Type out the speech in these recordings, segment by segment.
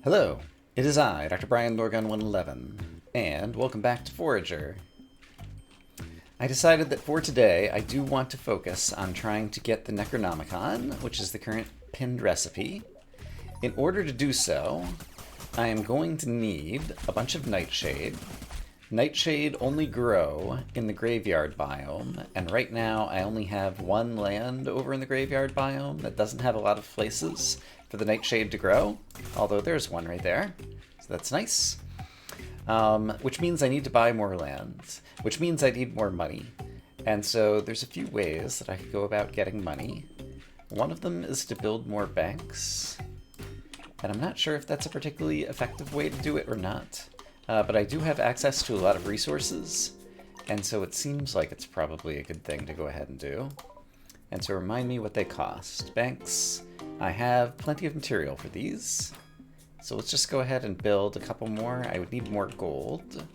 Hello, it is I, Dr. Brian Lorgon 111, and welcome back to Forager. I decided that for today I do want to focus on trying to get the Necronomicon, which is the current pinned recipe. In order to do so, I am going to need a bunch of Nightshade. Nightshade only grow in the graveyard biome, and right now I only have one land over in the graveyard biome that doesn't have a lot of places for the Nightshade to grow, although there's one right there, so that's nice. Which means I need to buy more lands, which means I need more money. And so there's a few ways that I could go about getting money. One of them is to build more banks, and I'm not sure if that's a particularly effective way to do it or not. But I do have access to a lot of resources, and so it seems like it's probably a good thing to go ahead and do. And so remind me what they cost. Banks, I have plenty of material for these. So let's just go ahead and build a couple more. I would need more gold.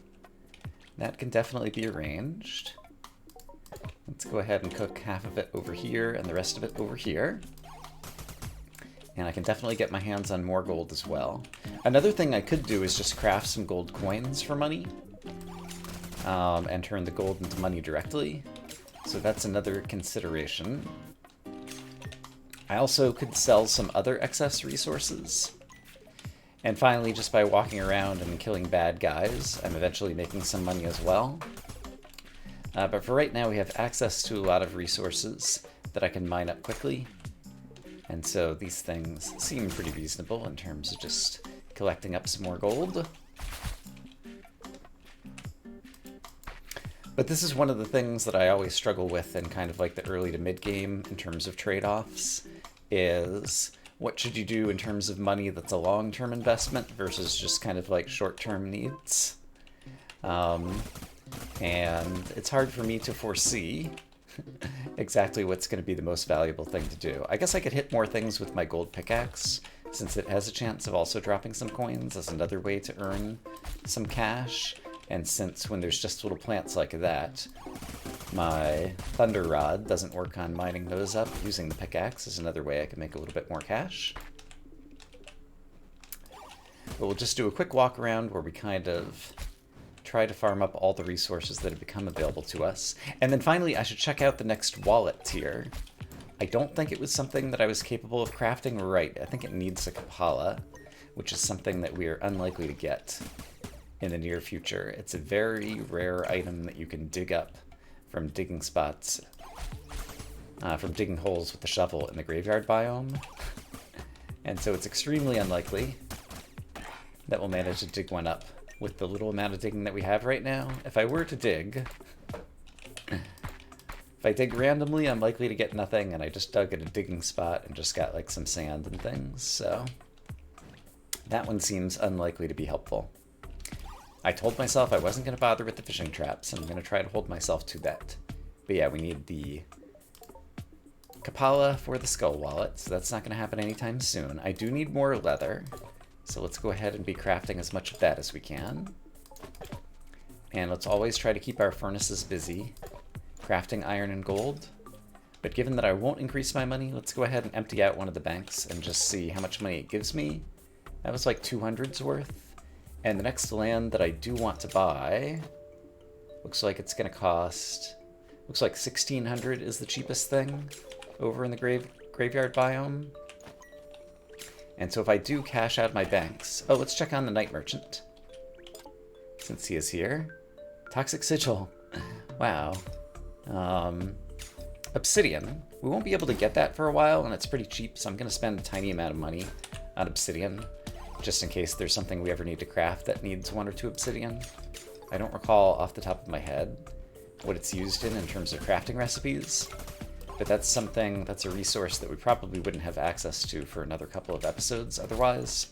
That can definitely be arranged. Let's go ahead and cook half of it over here and the rest of it over here. And I can definitely get my hands on more gold as well. Another thing I could do is just craft some gold coins for money. And turn the gold into money directly. So that's another consideration. I also could sell some other excess resources. And finally, just by walking around and killing bad guys, I'm eventually making some money as well. But for right now, we have access to a lot of resources that I can mine up quickly. And so these things seem pretty reasonable in terms of just collecting up some more gold. But this is one of the things that I always struggle with in kind of like the early to mid game in terms of trade-offs, is what should you do in terms of money that's a long-term investment versus just kind of like short-term needs. And it's hard for me to foresee exactly what's going to be the most valuable thing to do. I guess I could hit more things with my gold pickaxe, since it has a chance of also dropping some coins as another way to earn some cash. And since when there's just little plants like that, my thunder rod doesn't work on mining those up, using the pickaxe is another way I can make a little bit more cash. But we'll just do a quick walk around where we kind of try to farm up all the resources that have become available to us. And then finally, I should check out the next wallet tier. I don't think it was something that I was capable of crafting right. I think it needs a Kapala, which is something that we are unlikely to get in the near future. It's a very rare item that you can dig up from digging spots, from digging holes with the shovel in the graveyard biome. And so it's extremely unlikely that we'll manage to dig one up with the little amount of digging that we have right now. If I were to dig, if I dig randomly, I'm likely to get nothing, and I just dug at a digging spot and just got like some sand and things, so that one seems unlikely to be helpful. I told myself I wasn't going to bother with the fishing traps, and I'm going to try to hold myself to that. But yeah, we need the Kapala for the skull wallet, so that's not going to happen anytime soon. I do need more leather, so let's go ahead and be crafting as much of that as we can. And let's always try to keep our furnaces busy, crafting iron and gold. But given that I won't increase my money, let's go ahead and empty out one of the banks and just see how much money it gives me. That was like 200's worth. And the next land that I do want to buy looks like it's going to cost, looks like 1,600 is the cheapest thing over in the graveyard biome. And so if I do cash out my banks, oh, let's check on the Night Merchant, since he is here. Toxic Sigil, wow. Obsidian, we won't be able to get that for a while, and it's pretty cheap, so I'm going to spend a tiny amount of money on obsidian, just in case there's something we ever need to craft that needs 1 or 2 obsidian. I don't recall off the top of my head what it's used in terms of crafting recipes, but that's something, that's a resource that we probably wouldn't have access to for another couple of episodes otherwise.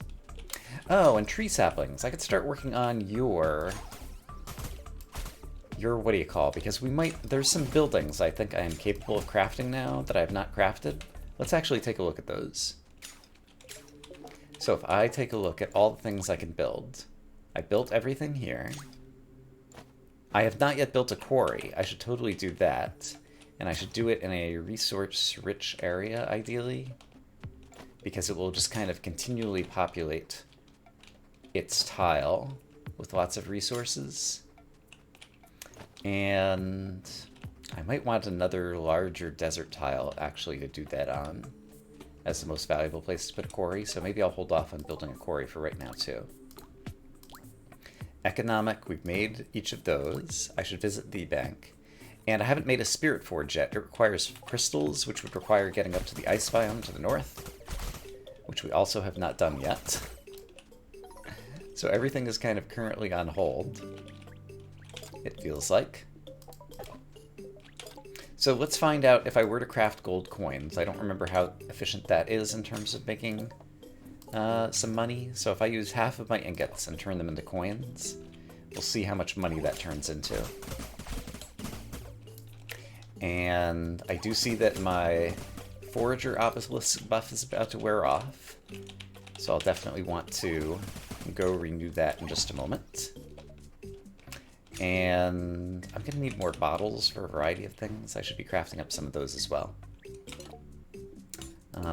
Oh, and tree saplings. I could start working on your what do you call, because we might, there's some buildings I think I am capable of crafting now that I have not crafted. Let's actually take a look at those. So if I take a look at all the things I can build, I built everything here. I have not yet built a quarry. I should totally do that. And I should do it in a resource-rich area, ideally, because it will just kind of continually populate its tile with lots of resources. And I might want another larger desert tile actually to do that on as the most valuable place to put a quarry, so maybe I'll hold off on building a quarry for right now too. Economic, we've made each of those. I should visit the bank. And I haven't made a spirit forge yet. It requires crystals, which would require getting up to the ice biome to the north, which we also have not done yet. So everything is kind of currently on hold, it feels like. So let's find out if I were to craft gold coins. I don't remember how efficient that is in terms of making some money. So if I use half of my ingots and turn them into coins, we'll see how much money that turns into. And I do see that my Forager obelisk buff is about to wear off, so I'll definitely want to go renew that in just a moment. And I'm going to need more bottles for a variety of things. I should be crafting up some of those as well.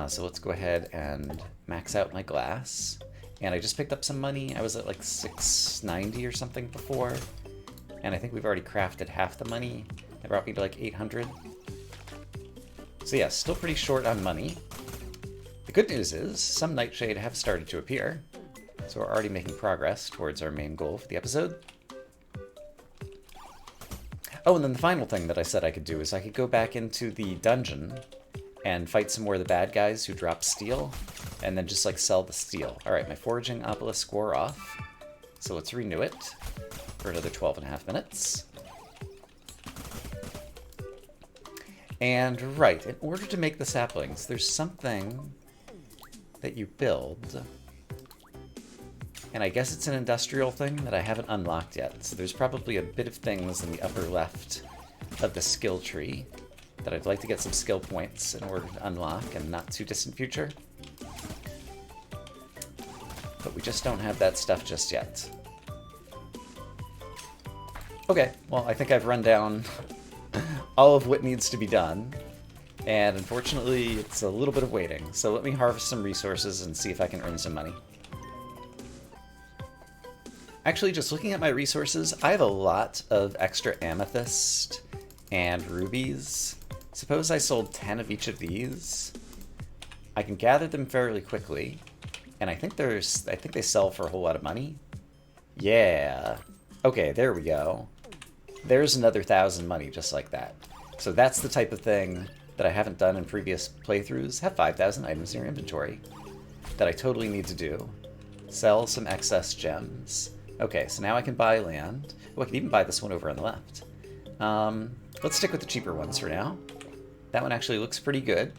So let's go ahead and max out my glass. And I just picked up some money. I was at like 690 or something before, and I think we've already crafted half the money. That brought me to like 800. So yeah, still pretty short on money. The good news is some nightshade have started to appear, so we're already making progress towards our main goal for the episode. Oh, and then the final thing that I said I could do is I could go back into the dungeon and fight some more of the bad guys who drop steel, and then just like sell the steel. Alright, my foraging obelisk wore off, so let's renew it for another 12.5 minutes. And right, in order to make the saplings, there's something that you build. And I guess it's an industrial thing that I haven't unlocked yet. So there's probably a bit of things in the upper left of the skill tree that I'd like to get some skill points in order to unlock in the not too distant future. But we just don't have that stuff just yet. Okay, well, I think I've run down all of what needs to be done, and unfortunately it's a little bit of waiting, so let me harvest some resources and see if I can earn some money. Actually, just looking at my resources, I have a lot of extra amethyst and rubies. Suppose I sold 10 of each of these. I can gather them fairly quickly, and I think they sell for a whole lot of money. Yeah. Okay, there we go. There's another 1,000 money just like that. So that's the type of thing that I haven't done in previous playthroughs. Have 5,000 items in your inventory that I totally need to do. Sell some excess gems. Okay, so now I can buy land. Oh, I can even buy this one over on the left. Let's stick with the cheaper ones for now. That one actually looks pretty good.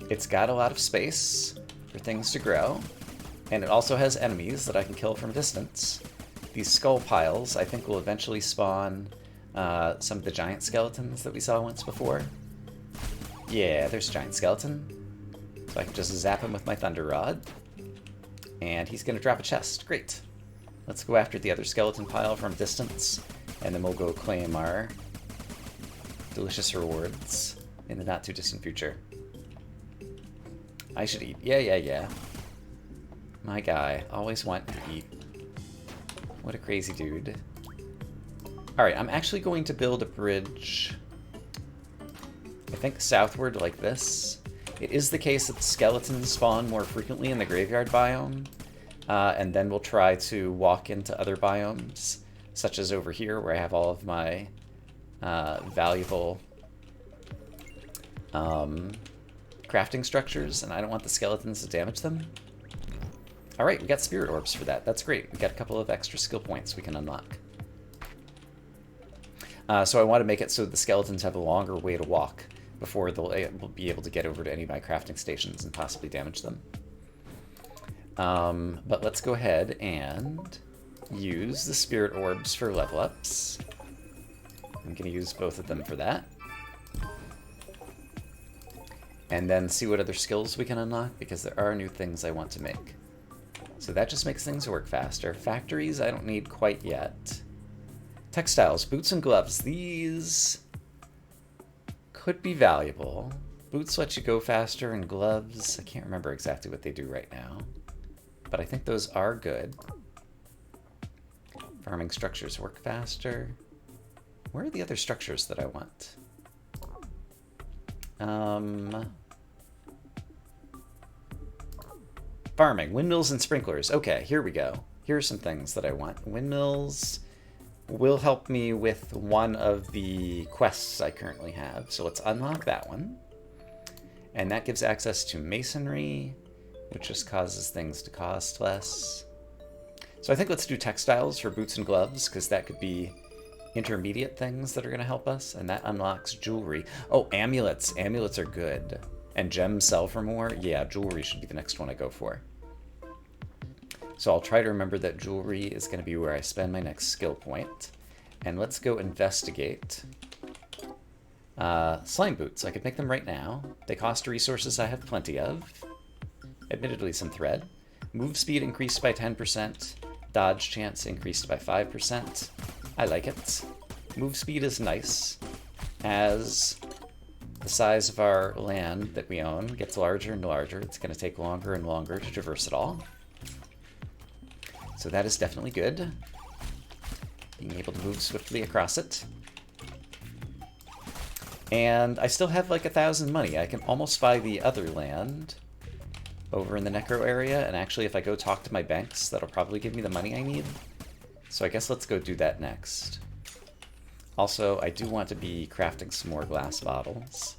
It's got a lot of space for things to grow, and it also has enemies that I can kill from a distance. These skull piles, I think, will eventually spawn some of the giant skeletons that we saw once before. Yeah, there's a giant skeleton. So I can just zap him with my thunder rod. And he's going to drop a chest. Great. Let's go after the other skeleton pile from a distance, and then we'll go claim our delicious rewards in the not-too-distant future. I should eat. Yeah. My guy, always want to eat. What a crazy dude. Alright, I'm actually going to build a bridge, I think southward like this. It is the case that the skeletons spawn more frequently in the graveyard biome, and then we'll try to walk into other biomes, such as over here where I have all of my valuable crafting structures, and I don't want the skeletons to damage them. Alright, we got spirit orbs for that. That's great. We got a couple of extra skill points we can unlock. So I want to make it so the skeletons have a longer way to walk before they'll be able to get over to any of my crafting stations and possibly damage them. But let's go ahead and use the spirit orbs for level ups. I'm going to use both of them for that. And then see what other skills we can unlock, because there are new things I want to make. So that just makes things work faster. Factories I don't need quite yet. Textiles, boots and gloves. These could be valuable. Boots let you go faster, and gloves, I can't remember exactly what they do right now. but I think those are good. Farming structures work faster. Where are the other structures that I want? Farming, windmills and sprinklers. Okay, here we go. Here are some things that I want. Windmills will help me with one of the quests I currently have. So let's unlock that one. And that gives access to masonry, which just causes things to cost less. So I think let's do textiles for boots and gloves, because that could be intermediate things that are going to help us. And that unlocks jewelry. Oh, amulets. Amulets are good. And gems sell for more. Yeah, jewelry should be the next one I go for. So I'll try to remember that jewelry is going to be where I spend my next skill point. And let's go investigate slime boots. I could make them right now. They cost resources I have plenty of. Admittedly some thread. Move speed increased by 10%. Dodge chance increased by 5%. I like it. Move speed is nice. As the size of our land that we own gets larger and larger, it's going to take longer and longer to traverse it all. So that is definitely good. Being able to move swiftly across it. And I still have like 1,000 money. I can almost buy the other land over in the Necro area. And actually, if I go talk to my banks, that'll probably give me the money I need. So I guess let's go do that next. Also, I do want to be crafting some more glass bottles,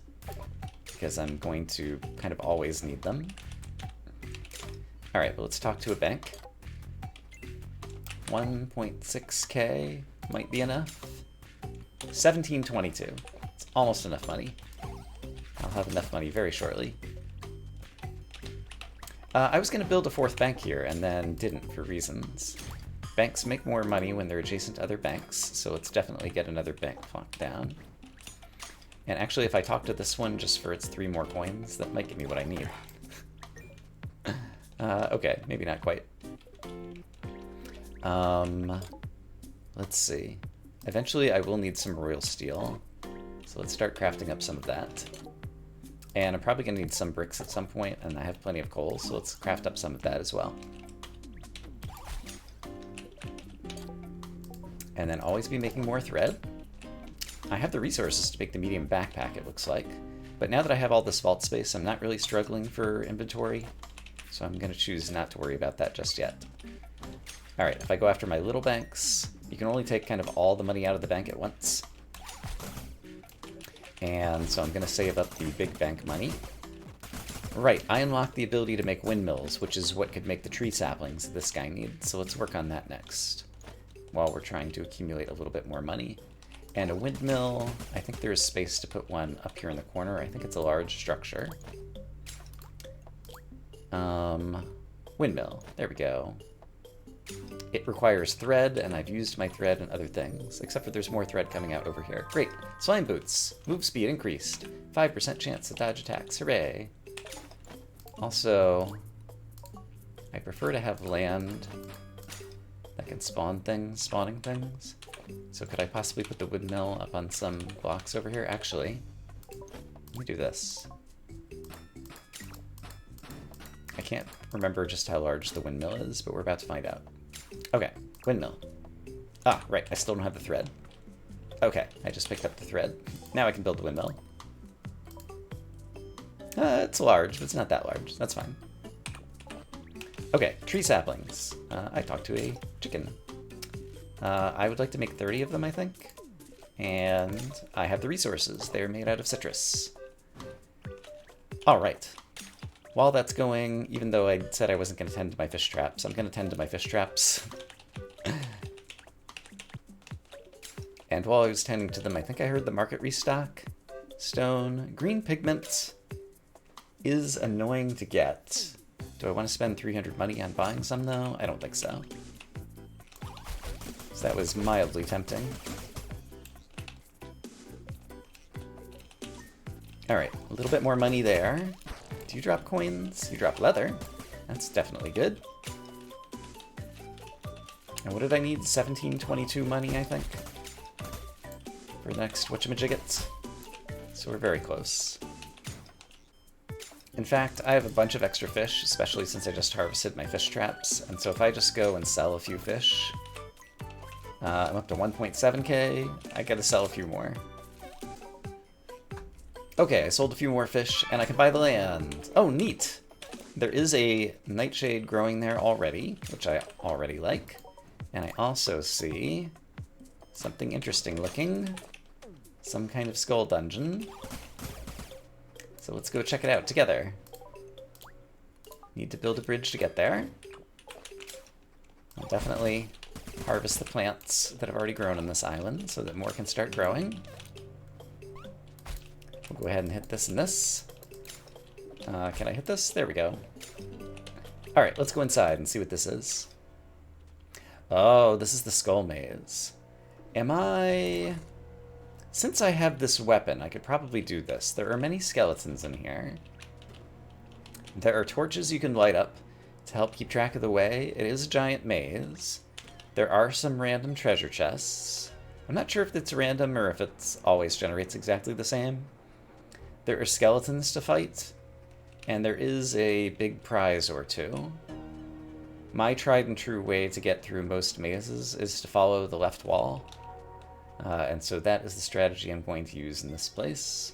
because I'm going to kind of always need them. All right, well, let's talk to a bank. 1.6k might be enough. 1722. It's almost enough money. I'll have enough money very shortly. I was going to build a 4th bank here and then didn't for reasons. Banks make more money when they're adjacent to other banks, so let's definitely get another bank locked down. And actually, if I talk to this one just for its 3 more coins, that might give me what I need. Okay, maybe not quite. Let's see. Eventually I will need some royal steel, so let's start crafting up some of that. And I'm probably going to need some bricks at some point, and I have plenty of coal, so let's craft up some of that as well. And then always be making more thread. I have the resources to make the medium backpack, it looks like. But now that I have all this vault space, I'm not really struggling for inventory, so I'm going to choose not to worry about that just yet. Alright, if I go after my little banks, you can only take kind of all the money out of the bank at once. And so I'm going to save up the big bank money. Right, I unlocked the ability to make windmills, which is what could make the tree saplings this guy needs, so let's work on that next, while we're trying to accumulate a little bit more money. And a windmill, I think there is space to put one up here in the corner. I think it's a large structure. Windmill, there we go. It requires thread, and I've used my thread and other things, except for there's more thread coming out over here. Great. Slime boots. Move speed increased. 5% chance to dodge attacks. Hooray. Also, I prefer to have land that can spawn things, spawning things. So could I possibly put the windmill up on some blocks over here? Actually, let me do this. I can't remember just how large the windmill is, but we're about to find out. Okay, windmill. Ah, right, I still don't have the thread. Okay, I just picked up the thread. Now I can build the windmill. It's large, but it's not that large. That's fine. Okay, tree saplings. I talked to a chicken. I would like to make 30 of them, I think. And I have the resources. They're made out of citrus. All right. While that's going, even though I said I wasn't going to tend to my fish traps, I'm going to tend to my fish traps. And while I was tending to them, I think I heard the market restock. Stone. Green pigment is annoying to get. Do I want to spend 300 money on buying some, though? I don't think so. So that was mildly tempting. Alright, a little bit more money there. Do you drop coins? You drop leather. That's definitely good. And what did I need? 1722 money, I think, for the next whatchamajiggets. So we're very close. In fact, I have a bunch of extra fish, especially since I just harvested my fish traps, and so if I just go and sell a few fish, I'm up to 1.7k, I gotta sell a few more. Okay, I sold a few more fish, and I can buy the land. Oh, neat! There is a nightshade growing there already, which I already like. And I also see something interesting looking. Some kind of skull dungeon. So let's go check it out together. Need to build a bridge to get there. I'll definitely harvest the plants that have already grown on this island so that more can start growing. We'll go ahead and hit this and this. Can I hit this? There we go. Alright, let's go inside and see what this is. Oh, this is the skull maze. Am I... Since I have this weapon, I could probably do this. There are many skeletons in here. There are torches you can light up to help keep track of the way. It is a giant maze. There are some random treasure chests. I'm not sure if it's random or if it always generates exactly the same. There are skeletons to fight, and there is a big prize or two. My tried and true way to get through most mazes is to follow the left wall. And so that is the strategy I'm going to use in this place.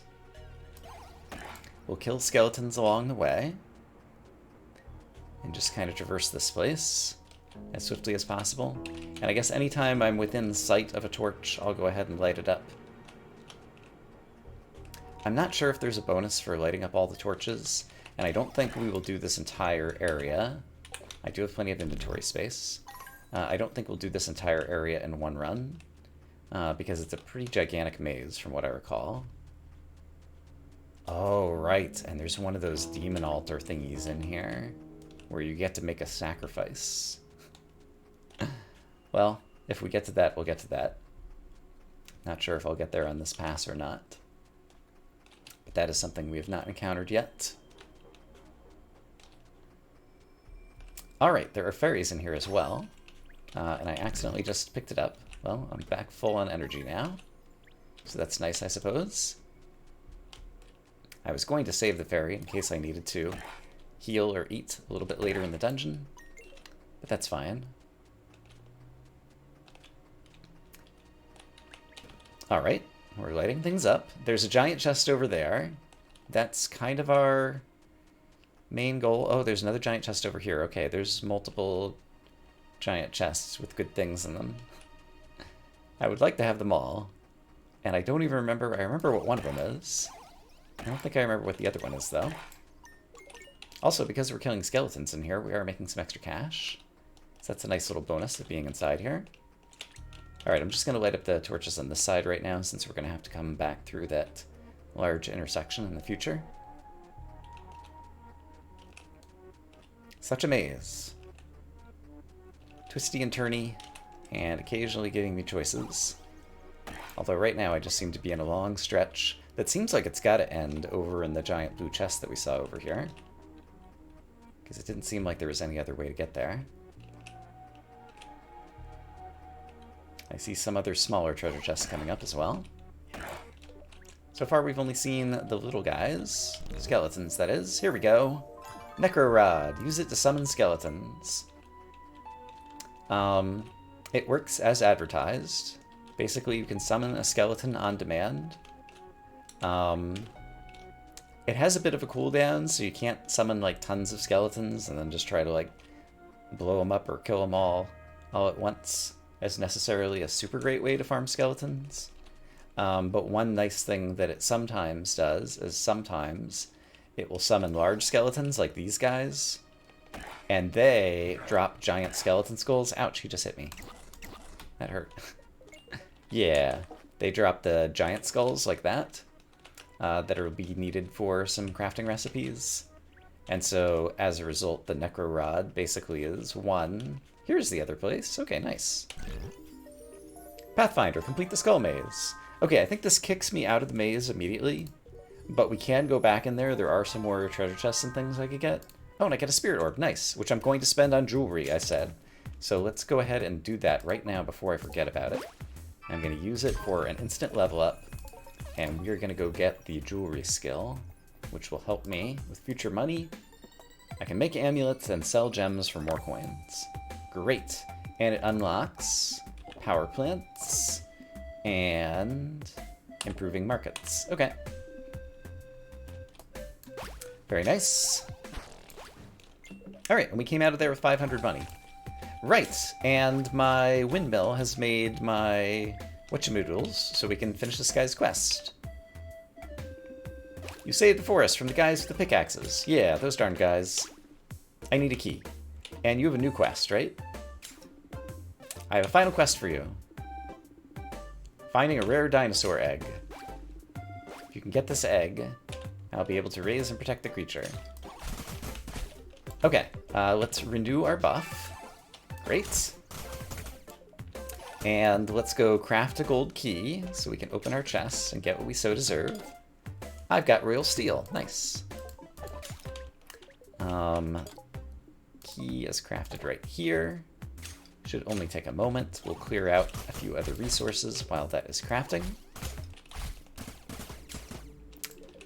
We'll kill skeletons along the way. And just kind of traverse this place as swiftly as possible. And I guess anytime I'm within sight of a torch, I'll go ahead and light it up. I'm not sure if there's a bonus for lighting up all the torches, and I don't think we will do this entire area. I do have plenty of inventory space. I don't think we'll do this entire area in one run. Because it's a pretty gigantic maze, from what I recall. Oh, right, and there's one of those demon altar thingies in here, where you get to make a sacrifice. Well, if we get to that, we'll get to that. Not sure if I'll get there on this pass or not. But that is something we have not encountered yet. Alright, there are fairies in here as well. And I accidentally just picked it up. Well, I'm back full on energy now. So that's nice, I suppose. I was going to save the fairy in case I needed to heal or eat a little bit later in the dungeon. But that's fine. Alright, we're lighting things up. There's a giant chest over there. That's kind of our main goal. Oh, there's another giant chest over here. Okay, there's multiple giant chests with good things in them. I would like to have them all. And I don't even remember. I remember what one of them is. I don't think I remember what the other one is, though. Also, because we're killing skeletons in here, we are making some extra cash. So that's a nice little bonus of being inside here. Alright, I'm just going to light up the torches on this side right now, since we're going to have to come back through that large intersection in the future. Such a maze. Twisty and turny, and occasionally giving me choices. Although right now I just seem to be in a long stretch that seems like it's got to end over in the giant blue chest that we saw over here. Because it didn't seem like there was any other way to get there. I see some other smaller treasure chests coming up as well. So far we've only seen the little guys. Skeletons, that is. Here we go. Necro Rod. Use it to summon skeletons. It works as advertised. Basically, you can summon a skeleton on demand. It has a bit of a cooldown, so you can't summon like tons of skeletons and then just try to like blow them up or kill them all at once as necessarily a super great way to farm skeletons. But one nice thing that it sometimes does is sometimes it will summon large skeletons like these guys, and they drop giant skeleton skulls. Ouch, he just hit me. That hurt. Yeah, they drop the giant skulls like that, that will be needed for some crafting recipes. And so, as a result, the Necro Rod basically is one. Here's the other place. Okay, nice. Pathfinder, complete the skull maze. Okay, I think this kicks me out of the maze immediately, but we can go back in there. There are some more treasure chests and things I could get. Oh, and I get a spirit orb. Nice, which I'm going to spend on jewelry, I said. So let's go ahead and do that right now before I forget about it. I'm going to use it for an instant level up, and we're going to go get the jewelry skill. which will help me with future money. I can make amulets and sell gems for more coins. Great. And it unlocks power plants and improving markets. Okay. Very nice. All right, and we came out of there with 500 money. Right, and my windmill has made my whatchamoodles, so we can finish this guy's quest. You saved the forest from the guys with the pickaxes. Yeah, those darn guys. I need a key. And you have a new quest, right? I have a final quest for you. Finding a rare dinosaur egg. If you can get this egg, I'll be able to raise and protect the creature. Okay, let's renew our buff. Great. And let's go craft a gold key so we can open our chests and get what we so deserve. I've got royal steel. Nice. Key is crafted right here. Should only take a moment. We'll clear out a few other resources while that is crafting.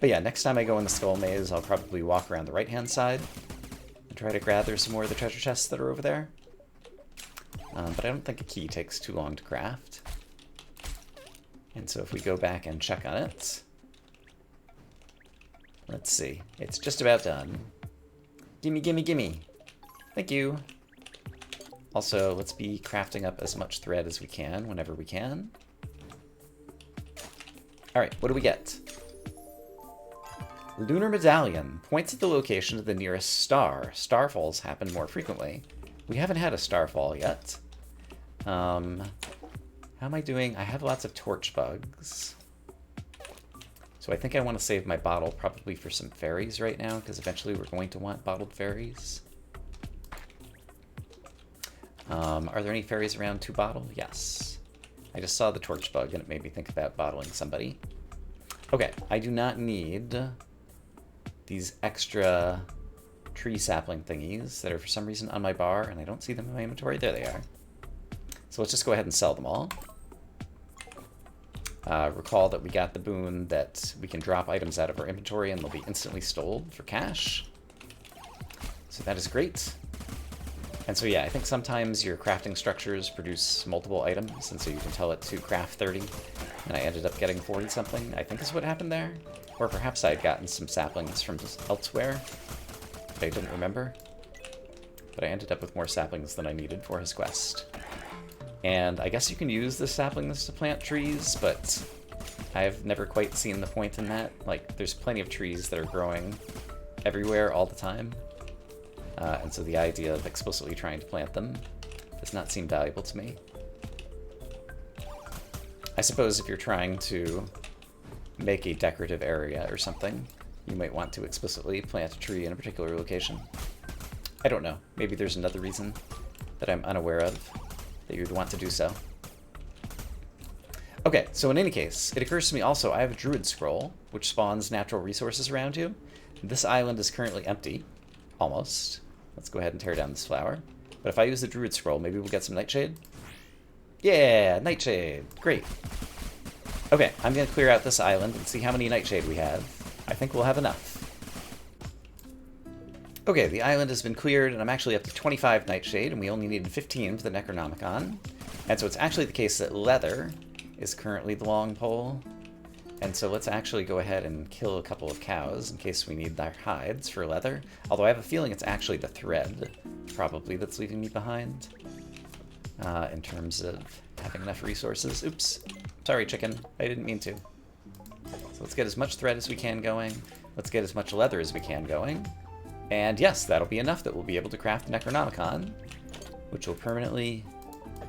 But yeah, next time I go in the Skull Maze, I'll probably walk around the right-hand side and try to gather some more of the treasure chests that are over there. But I don't think a key takes too long to craft. And so if we go back and check on it, let's see. It's just about done. Gimme, gimme, gimme. Thank you. Also, let's be crafting up as much thread as we can whenever we can. Alright, what do we get? Lunar Medallion points at the location of the nearest star. Starfalls happen more frequently. We haven't had a starfall yet. How am I doing? I have lots of torch bugs. So I think I want to save my bottle probably for some fairies right now, because eventually we're going to want bottled fairies. Are there any fairies around to bottle? Yes. I just saw the torch bug and it made me think about bottling somebody. Okay, I do not need these extra tree sapling thingies that are for some reason on my bar, and I don't see them in my inventory. There they are. So let's just go ahead and sell them all. Recall that we got the boon that we can drop items out of our inventory and they'll be instantly sold for cash. So that is great. And so yeah, I think sometimes your crafting structures produce multiple items, and so you can tell it to craft 30, and I ended up getting 40-something, I think is what happened there. Or perhaps I had gotten some saplings from elsewhere, but I didn't remember. But I ended up with more saplings than I needed for his quest. And I guess you can use the saplings to plant trees, but I've never quite seen the point in that. Like, there's plenty of trees that are growing everywhere all the time. And so the idea of explicitly trying to plant them does not seem valuable to me. I suppose if you're trying to make a decorative area or something, you might want to explicitly plant a tree in a particular location. I don't know. Maybe there's another reason that I'm unaware of that you'd want to do so. Okay, so in any case, it occurs to me also I have a druid scroll, which spawns natural resources around you. This island is currently empty. Almost. Let's go ahead and tear down this flower. But if I use the druid scroll, maybe we'll get some nightshade? Yeah, nightshade. Great. Okay, I'm going to clear out this island and see how many nightshade we have. I think we'll have enough. Okay, the island has been cleared, and I'm actually up to 25 nightshade, and we only needed 15 for the Necronomicon. And so it's actually the case that leather is currently the long pole. And so let's actually go ahead and kill a couple of cows in case we need their hides for leather. Although I have a feeling it's actually the thread, probably, that's leaving me behind. In terms of having enough resources. Oops. Sorry, chicken. I didn't mean to. So let's get as much thread as we can going. Let's get as much leather as we can going. And yes, that'll be enough that we'll be able to craft the Necronomicon, which will permanently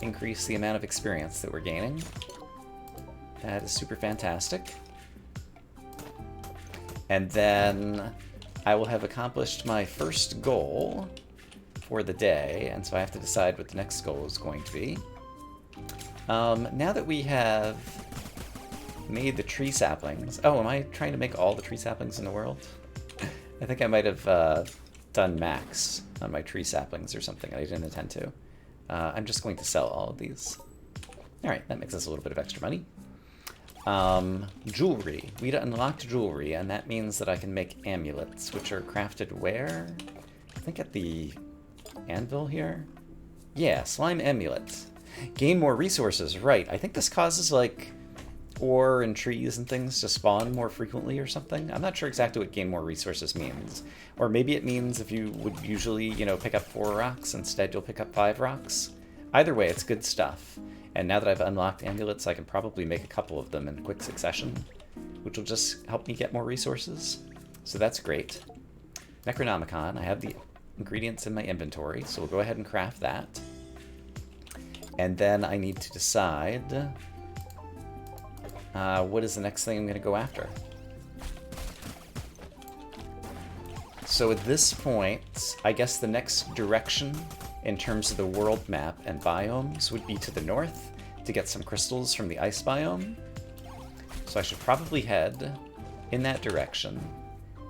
increase the amount of experience that we're gaining. That is super fantastic. And then I will have accomplished my first goal for the day, and so I have to decide what the next goal is going to be. Now that we have made the tree saplings... Oh, am I trying to make all the tree saplings in the world? I think I might have done max on my tree saplings or something, and I didn't intend to. I'm just going to sell all of these. Alright, that makes us a little bit of extra money. Jewelry. We unlocked jewelry, and that means that I can make amulets, which are crafted where? I think at the anvil here? Yeah, slime amulet. Gain more resources, right. I think this causes, like, ore and trees and things to spawn more frequently or something. I'm not sure exactly what gain more resources means. Or maybe it means if you would usually, you know, pick up 4 rocks, instead you'll pick up 5 rocks. Either way, it's good stuff. And now that I've unlocked amulets, I can probably make a couple of them in quick succession, which will just help me get more resources. So that's great. Necronomicon, I have the ingredients in my inventory, so we'll go ahead and craft that. And then I need to decide what is the next thing I'm going to go after. So at this point, I guess the next direction in terms of the world map and biomes would be to the north to get some crystals from the ice biome. So I should probably head in that direction.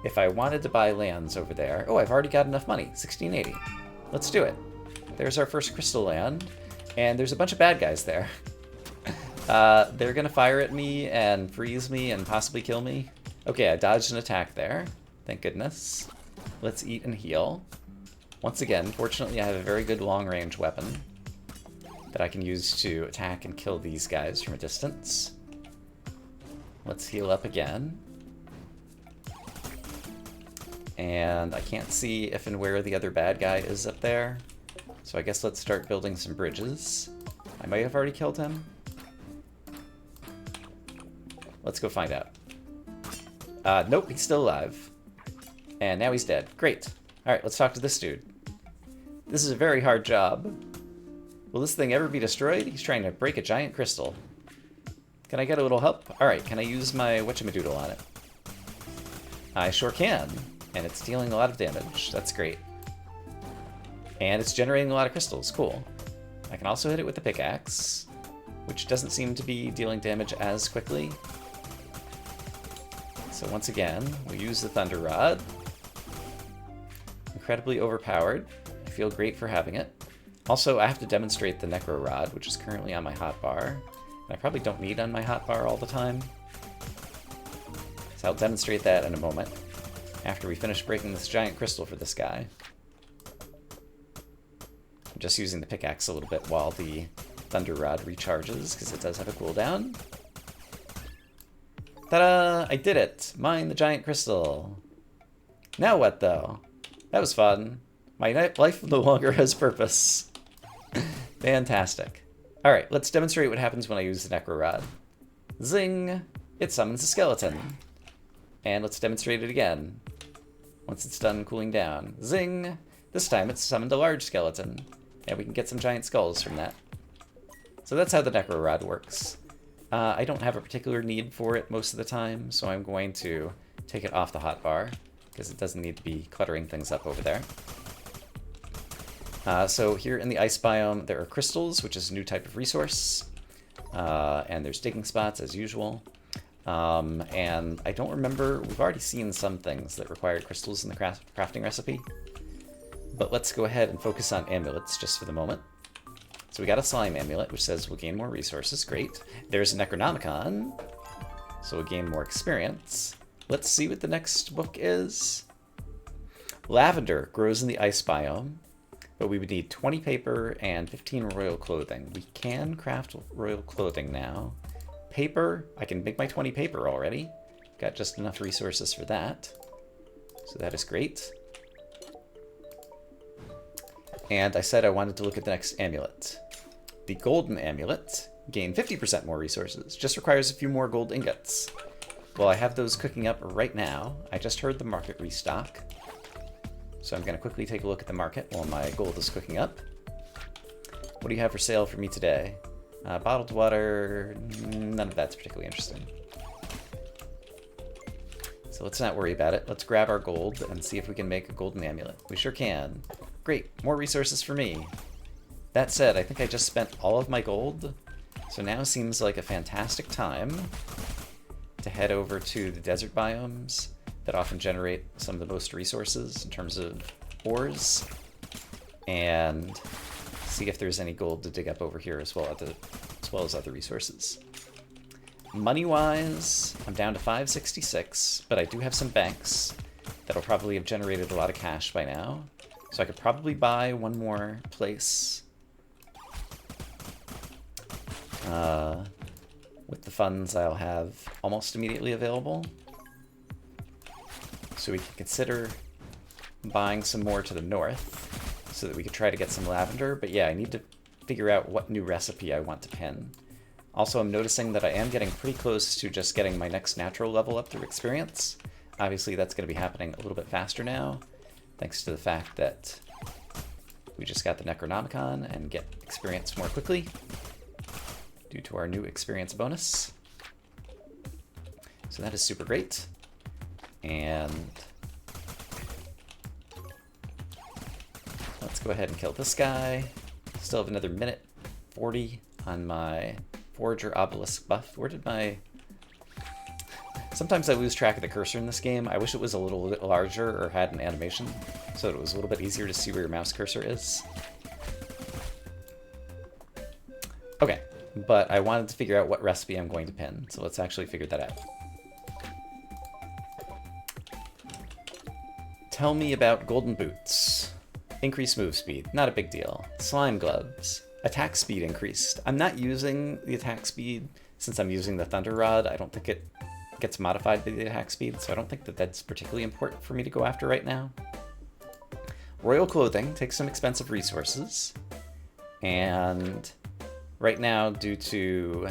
If I wanted to buy lands over there... Oh, I've already got enough money. 1680. Let's do it. There's our first crystal land. And there's a bunch of bad guys there. They're going to fire at me and freeze me and possibly kill me. Okay, I dodged an attack there. Thank goodness. Let's eat and heal. Once again, fortunately I have a very good long-range weapon that I can use to attack and kill these guys from a distance. Let's heal up again. And I can't see if and where the other bad guy is up there. So I guess let's start building some bridges. I might have already killed him. Let's go find out. Nope, he's still alive. And now he's dead. Great. Alright, let's talk to this dude. This is a very hard job. Will this thing ever be destroyed? He's trying to break a giant crystal. Can I get a little help? Alright, can I use my whatchamadoodle on it? I sure can. And it's dealing a lot of damage. That's great. And it's generating a lot of crystals. Cool. I can also hit it with the pickaxe, which doesn't seem to be dealing damage as quickly. So once again, we'll use the Thunder Rod. Incredibly overpowered. I feel great for having it. Also, I have to demonstrate the Necro Rod, which is currently on my hotbar. And I probably don't need on my hotbar all the time. So I'll demonstrate that in a moment, after we finish breaking this giant crystal for this guy. I'm just using the pickaxe a little bit while the Thunder Rod recharges, because it does have a cooldown. Ta-da! I did it! Mine the giant crystal. Now what, though? That was fun. My life no longer has purpose. Fantastic. Alright, let's demonstrate what happens when I use the Necro Rod. Zing! It summons a skeleton. And let's demonstrate it again. Once it's done cooling down. Zing! This time it's summoned a large skeleton. And we can get some giant skulls from that. So that's how the Necro Rod works. I don't have a particular need for it most of the time, so I'm going to take it off the hotbar, because it doesn't need to be cluttering things up over there. So here in the ice biome, there are crystals, which is a new type of resource. And there's digging spots, as usual. And I don't remember, we've already seen some things that required crystals in the crafting recipe. But let's go ahead and focus on amulets just for the moment. So we got a slime amulet, which says we'll gain more resources. Great. There's a Necronomicon, so we'll gain more experience. Let's see what the next book is. Lavender grows in the ice biome, but we would need 20 paper and 15 royal clothing. We can craft royal clothing now. Paper, I can make my 20 paper already. Got just enough resources for that. So that is great. And I said I wanted to look at the next amulet. The golden amulet, gain 50% more resources, just requires a few more gold ingots. Well, I have those cooking up right now. I just heard the market restock. So I'm going to quickly take a look at the market while my gold is cooking up. What do you have for sale for me today? Bottled water, none of that's particularly interesting. So let's not worry about it. Let's grab our gold and see if we can make a golden amulet. We sure can. Great, more resources for me. That said, I think I just spent all of my gold, so now seems like a fantastic time to head over to the desert biomes that often generate some of the most resources in terms of ores, and see if there's any gold to dig up over here as well as other resources. money-wise, I'm down to 566, but I do have some banks that'll probably have generated a lot of cash by now. So I could probably buy one more place with the funds I'll have almost immediately available. So we can consider buying some more to the north so that we could try to get some lavender. But yeah, I need to figure out what new recipe I want to pin. Also, I'm noticing that I am getting pretty close to just getting my next natural level up through experience. Obviously, that's going to be happening a little bit faster now, thanks to the fact that we just got the Necronomicon and get experience more quickly due to our new experience bonus. So that is super great. And let's go ahead and kill this guy. Still have another minute 40 on my Forager obelisk buff. Where did my... Sometimes I lose track of the cursor in this game. I wish it was a little bit larger or had an animation so that it was a little bit easier to see where your mouse cursor is. Okay, but I wanted to figure out what recipe I'm going to pin, so let's actually figure that out. Tell me about golden boots. Increased move speed, not a big deal. Slime gloves. Attack speed increased. I'm not using the attack speed since I'm using the Thunder Rod. I don't think it gets modified by the attack speed, so I don't think that that's particularly important for me to go after right now. Royal clothing takes some expensive resources, and right now, due to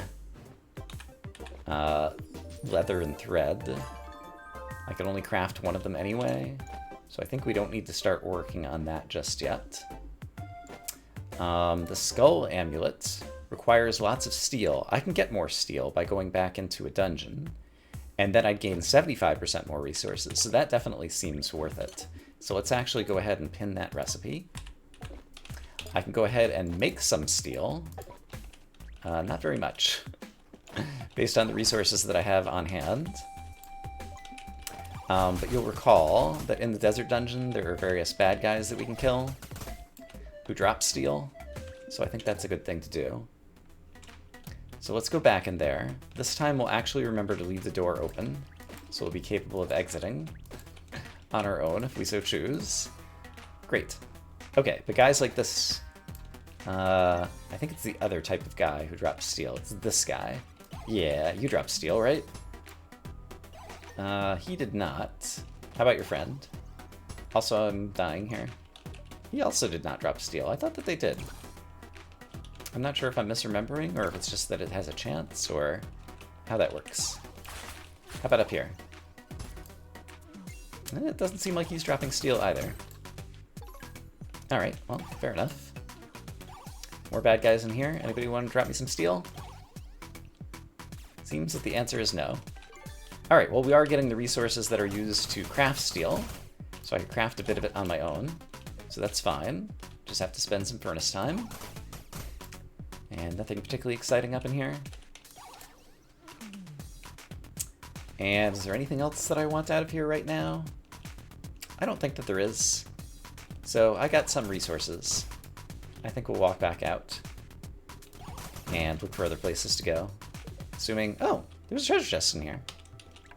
leather and thread, I can only craft one of them anyway, so I think we don't need to start working on that just yet. The skull amulet requires lots of steel. I can get more steel by going back into a dungeon, and then I'd gain 75% more resources, so that definitely seems worth it. So let's actually go ahead and pin that recipe. I can go ahead and make some steel. Not very much, based on the resources that I have on hand. But you'll recall that in the desert dungeon, there are various bad guys that we can kill who drop steel, so I think that's a good thing to do. So let's go back in there. This time we'll actually remember to leave the door open, so we'll be capable of exiting on our own if we so choose. Great. Okay, but guys like this, I think it's the other type of guy who drops steel. It's this guy. Yeah, you drop steel, right? He did not. How about your friend? Also, I'm dying here. He also did not drop steel. I thought that they did. I'm not sure if I'm misremembering, or if it's just that it has a chance, or how that works. How about up here? It doesn't seem like he's dropping steel either. Alright, well, fair enough. More bad guys in here. Anybody want to drop me some steel? Seems that the answer is no. Alright, well, we are getting the resources that are used to craft steel, so I can craft a bit of it on my own. So that's fine. Just have to spend some furnace time. And nothing particularly exciting up in here. And is there anything else that I want out of here right now? I don't think that there is. So I got some resources. I think we'll walk back out and look for other places to go. Assuming, oh, there's a treasure chest in here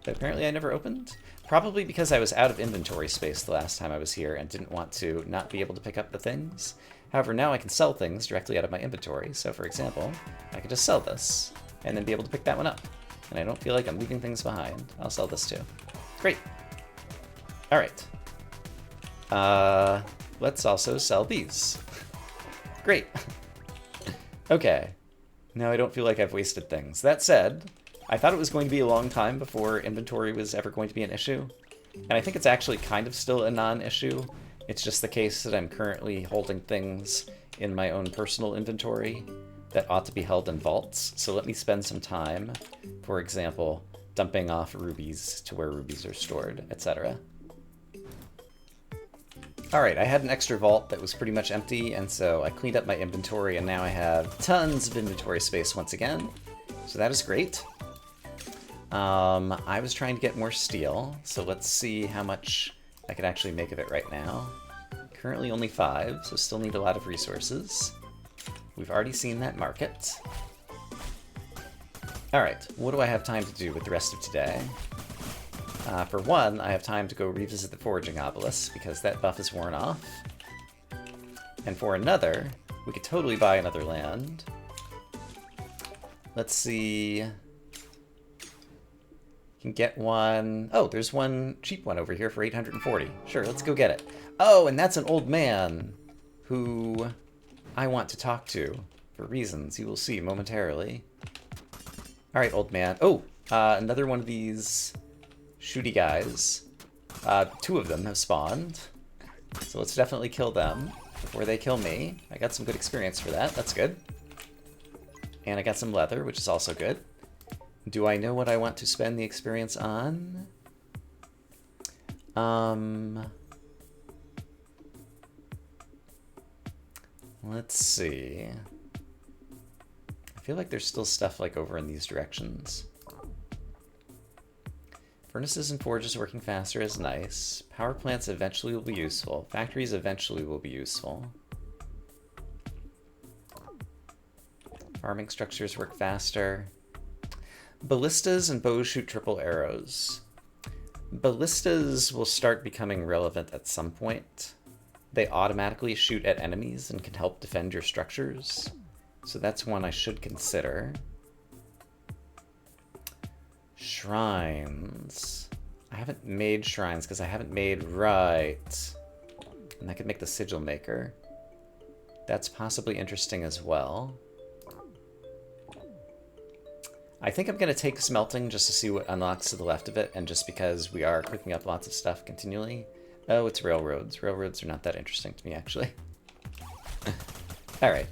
that apparently I never opened. Probably because I was out of inventory space the last time I was here and didn't want to not be able to pick up the things. However, now I can sell things directly out of my inventory. So for example, I could just sell this and then be able to pick that one up. And I don't feel like I'm leaving things behind. I'll sell this too. Great. All right. Let's also sell these. Great. Okay. Now I don't feel like I've wasted things. That said, I thought it was going to be a long time before inventory was ever going to be an issue. And I think it's actually kind of still a non-issue. It's just the case that I'm currently holding things in my own personal inventory that ought to be held in vaults. So let me spend some time, for example, dumping off rubies to where rubies are stored, etc. Alright, I had an extra vault that was pretty much empty, and so I cleaned up my inventory, and now I have tons of inventory space once again. So that is great. I was trying to get more steel, so let's see how much I could actually make of it right now. Currently only 5, so still need a lot of resources. We've already seen that market. Alright, what do I have time to do with the rest of today? For one, I have time to go revisit the Foraging Obelisk, because that buff is worn off. And for another, we could totally buy another land. Let's see... Can get one... Oh, there's one cheap one over here for 840. Sure, let's go get it. Oh, and that's an old man who I want to talk to for reasons you will see momentarily. Alright, old man. Oh, another one of these shooty guys. Two of them have spawned. So let's definitely kill them before they kill me. I got some good experience for that. That's good. And I got some leather, which is also good. Do I know what I want to spend the experience on? Let's see. I feel like there's still stuff like over in these directions. Furnaces and forges working faster is nice. Power plants eventually will be useful. Factories eventually will be useful. Farming structures work faster. Ballistas and bows shoot triple arrows. Ballistas will start becoming relevant at some point. They automatically shoot at enemies and can help defend your structures. So that's one I should consider. Shrines. I haven't made shrines because I haven't made right. And that could make the sigil maker. That's possibly interesting as well. I think I'm going to take smelting just to see what unlocks to the left of it, and just because we are cooking up lots of stuff continually. Oh, it's railroads. Railroads are not that interesting to me, actually. Alright.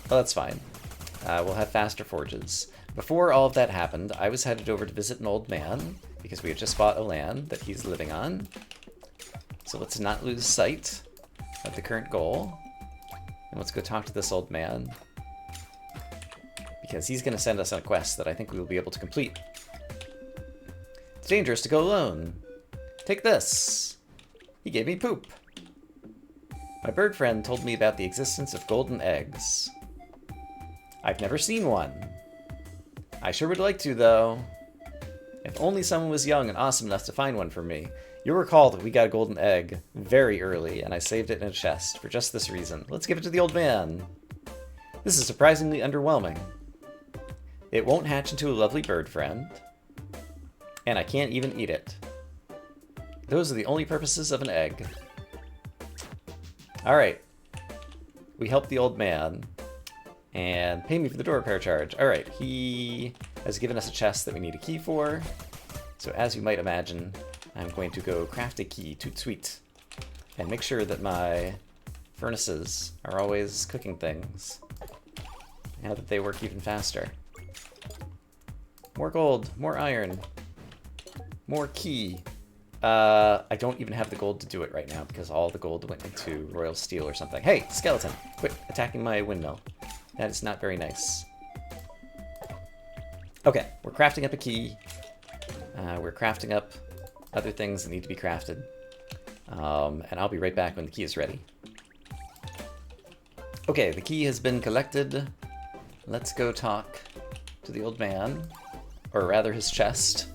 Well, that's fine. We'll have faster forges. Before all of that happened, I was headed over to visit an old man, because we had just bought a land that he's living on. So let's not lose sight of the current goal. And let's go talk to this old man, because he's going to send us on a quest that I think we will be able to complete. It's dangerous to go alone. Take this. He gave me poop. My bird friend told me about the existence of golden eggs. I've never seen one. I sure would like to, though. If only someone was young and awesome enough to find one for me. You'll recall that we got a golden egg very early, and I saved it in a chest for just this reason. Let's give it to the old man. This is surprisingly underwhelming. It won't hatch into a lovely bird friend, and I can't even eat it. Those are the only purposes of an egg. Alright. We helped the old man. And pay me for the door repair charge. Alright, he has given us a chest that we need a key for. So as you might imagine, I'm going to go craft a key, toot sweet. And make sure that my furnaces are always cooking things. Now that they work even faster. More gold, more iron, more key. I don't even have the gold to do it right now because all the gold went into royal steel or something. Hey, skeleton, quit attacking my windmill. That is not very nice. Okay, we're crafting up a key. We're crafting up other things that need to be crafted. And I'll be right back when the key is ready. Okay, the key has been collected. Let's go talk to the old man, or rather his chest.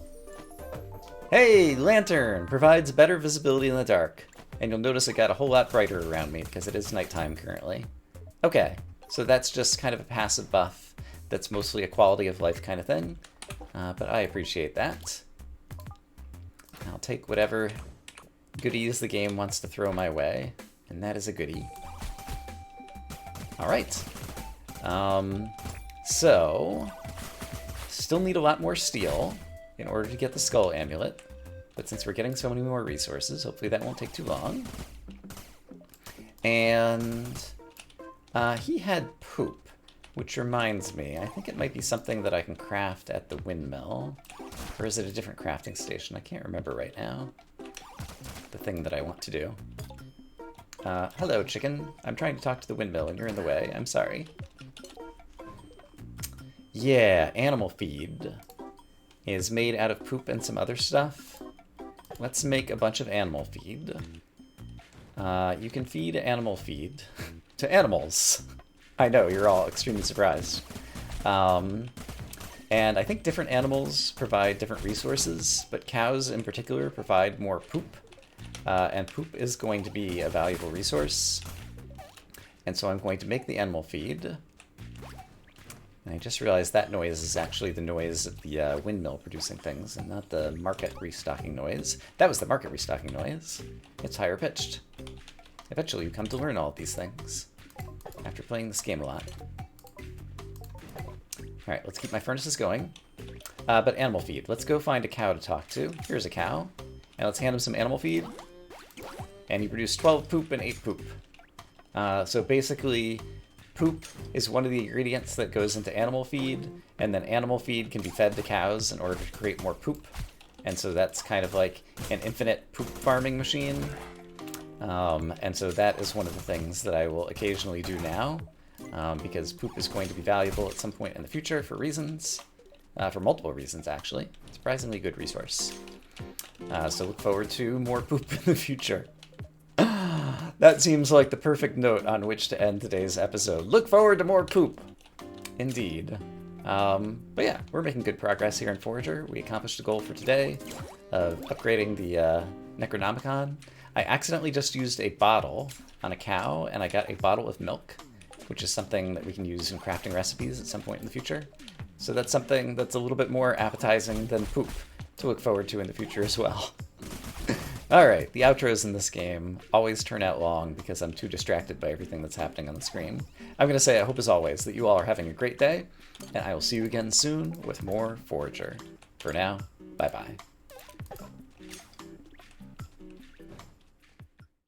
Hey, lantern! Provides better visibility in the dark. And you'll notice it got a whole lot brighter around me because it is nighttime currently. Okay, so that's just kind of a passive buff that's mostly a quality of life kind of thing. But I appreciate that. I'll take whatever goodies the game wants to throw my way, and that is a goodie. Alright. So, still need a lot more steel in order to get the skull amulet, but since we're getting so many more resources, hopefully that won't take too long. And he had poop, which reminds me, I think it might be something that I can craft at the windmill, or is it a different crafting station? I can't remember right now. The thing that I want to do. Hello, chicken. I'm trying to talk to the windmill and you're in the way. I'm sorry. Yeah, animal feed is made out of poop and some other stuff. Let's make a bunch of animal feed. You can feed animal feed to animals. I know, you're all extremely surprised. And I think different animals provide different resources, but cows in particular provide more poop. And poop is going to be a valuable resource. And so I'm going to make the animal feed. And I just realized that noise is actually the noise of the windmill producing things, and not the market restocking noise. That was the market restocking noise. It's higher pitched. Eventually you come to learn all of these things after playing this game a lot. Alright, let's keep my furnaces going. But animal feed. Let's go find a cow to talk to. Here's a cow. And let's hand him some animal feed. And he produced 12 poop and 8 poop. So basically, poop is one of the ingredients that goes into animal feed, and then animal feed can be fed to cows in order to create more poop. And so that's kind of like an infinite poop farming machine. And so that is one of the things that I will occasionally do now, because poop is going to be valuable at some point in the future for reasons, for multiple reasons actually. Surprisingly good resource. So look forward to more poop in the future. That seems like the perfect note on which to end today's episode. Look forward to more poop. Indeed. But yeah, we're making good progress here in Forager. We accomplished a goal for today of upgrading the Necronomicon. I accidentally just used a bottle on a cow, and I got a bottle of milk, which is something that we can use in crafting recipes at some point in the future. So that's something that's a little bit more appetizing than poop to look forward to in the future as well. Alright, the outros in this game always turn out long because I'm too distracted by everything that's happening on the screen. I'm going to say I hope as always that you all are having a great day, and I will see you again soon with more Forager. For now, bye-bye.